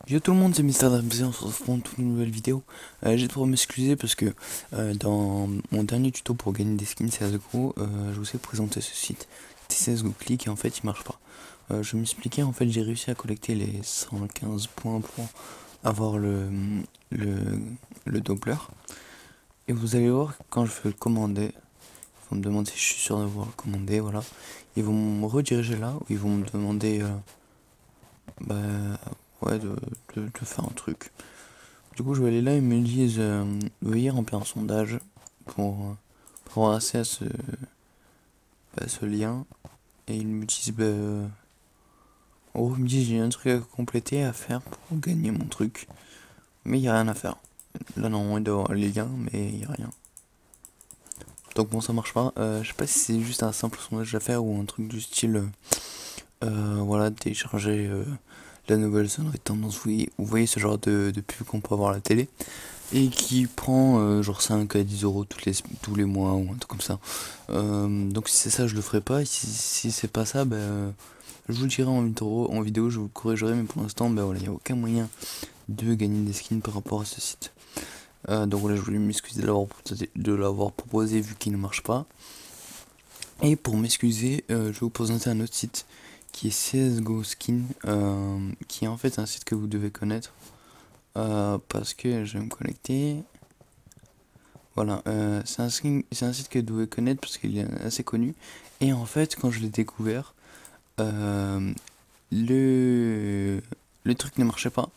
Yo tout le monde, c'est Mister Dramsey, on se retrouve pour une toute nouvelle vidéo. J'ai pour m'excuser parce que dans mon dernier tuto pour gagner des skins CSGO, je vous ai présenté ce site CSGO Click et en fait il marche pas. Je m'expliquais, en fait j'ai réussi à collecter les 115 points pour avoir le, le Doppler. Et vous allez voir que quand je fais le commander, ils vont me demander si je suis sûr d'avoir le commandé, voilà. Ils vont me rediriger là où ils vont me demander bah, ouais, de faire un truc. Du coup, je vais aller là, ils me disent veuillez remplir un sondage pour avoir accès à ce lien. Et ils me disent, en gros, ils me disent j'ai un truc à compléter, à faire pour gagner mon truc. Mais il n'y a rien à faire. Là, normalement, il doit y avoir les liens, mais il n'y a rien. Donc bon, ça marche pas. Je sais pas si c'est juste un simple sondage à faire ou un truc du style, voilà, télécharger la nouvelle sonnerie de tendance. Vous voyez ce genre de pub qu'on peut avoir à la télé. Et qui prend genre 5 à 10 euros tous les mois ou un truc comme ça. Donc si c'est ça, je le ferai pas. Et si c'est pas ça, je vous le dirai en vidéo, je vous le corrigerai. Mais pour l'instant, voilà, il n'y a aucun moyen de gagner des skins par rapport à ce site. Donc voilà, je voulais m'excuser de l'avoir proposé vu qu'il ne marche pas. Et pour m'excuser, je vais vous présenter un autre site qui est CSGO Skin, qui est en fait un site que vous devez connaître. Parce que je vais me connecter. Voilà, c'est un site que vous devez connaître parce qu'il est assez connu. Et en fait, quand je l'ai découvert, euh, le, le truc ne marchait pas.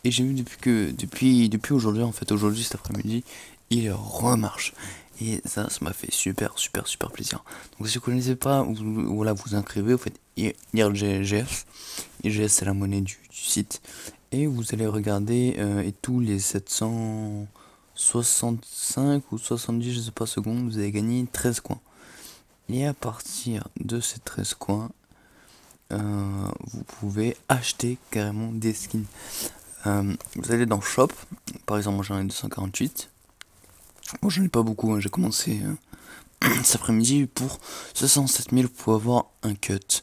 Et j'ai vu depuis aujourd'hui, en fait, aujourd'hui, cet après-midi, il remarche. Et ça m'a fait super plaisir. Donc si vous connaissez pas, voilà, vous inscrivez, vous faites IRGF. IRGF, c'est la monnaie du site. Et vous allez regarder, et tous les 765 ou 70, je sais pas, secondes, vous avez gagné 13 coins. Et à partir de ces 13 coins, vous pouvez acheter carrément des skins. Vous allez dans Shop, par exemple, moi j'en ai 248. Moi j'en ai pas beaucoup, hein, j'ai commencé cet après-midi. Pour 67 000, vous pouvez avoir un cut.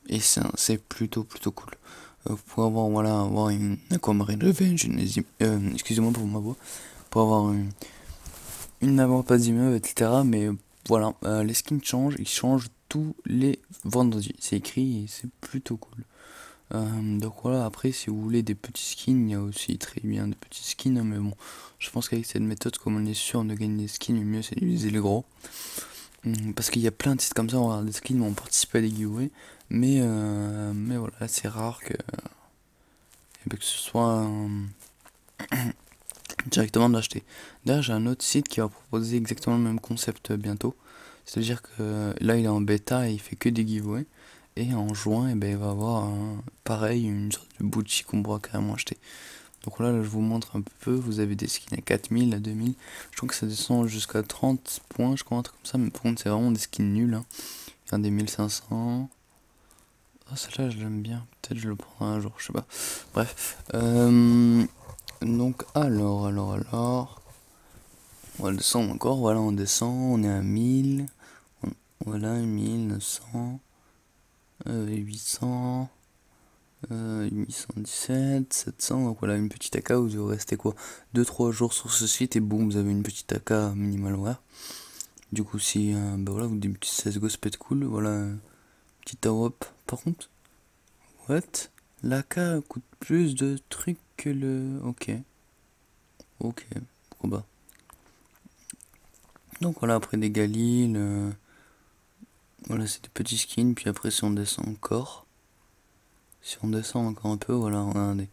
Et c'est plutôt cool. Vous pouvez avoir une Aquamarine Revenge, excusez-moi pour ma voix, pour avoir une avant pas d'immeuble, etc. Mais voilà, les skins changent, ils changent tous les vendredis. C'est écrit et c'est plutôt cool. Donc voilà, après si vous voulez des petits skins, il y a aussi très bien des petits skins, hein, mais bon, je pense qu'avec cette méthode, comme on est sûr de gagner des skins, le mieux c'est d'utiliser les gros. Parce qu'il y a plein de sites comme ça, on regarde des skins, on participe à des giveaways, mais voilà, c'est rare que ce soit directement d'acheter. D'ailleurs, j'ai un autre site qui va proposer exactement le même concept bientôt. C'est-à-dire que là, il est en bêta et il fait que des giveaways. Et en juin, il va avoir pareil, une sorte de boutique qu'on pourra carrément acheter. Donc là, je vous montre un peu. Vous avez des skins à 4000, à 2000. Je crois que ça descend jusqu'à 30 points, je crois, un truc comme ça. Mais par contre, c'est vraiment des skins nuls, hein. Il y a des 1500. Ah, celle-là, je l'aime bien. Peut-être je le prendrai un jour, je sais pas. Bref. Donc, alors. On va descendre encore. Voilà, on descend. On est à 1000. Voilà, 1900. 800. 817, 700. Donc voilà, une petite AK. Vous devez rester quoi, 2-3 jours sur ce site. Et boum, vous avez une petite AK minimal wear. Du coup, si voilà, vous débutez CSGO, ça peut être cool. Voilà, petite AWP. Par contre, what? L'AK coûte plus de trucs que le. Ok, pourquoi pas. Donc voilà, après des Galil, voilà, c'est des petits skins. Puis après, si on descend encore, un peu, voilà, regardez.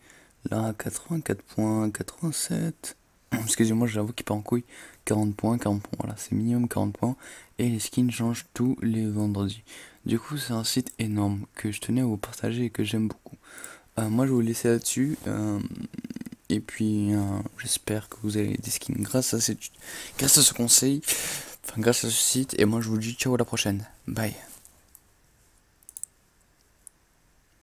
Là, 84 points, 87. Excusez-moi, j'avoue qu'il part en couille. 40 points, voilà, c'est minimum 40 points. Et les skins changent tous les vendredis. Du coup, c'est un site énorme que je tenais à vous partager et que j'aime beaucoup. Moi, je vais vous laisser là-dessus. Et puis, j'espère que vous avez des skins grâce à ce conseil, enfin grâce à ce site. Et moi, je vous dis ciao à la prochaine. Bye.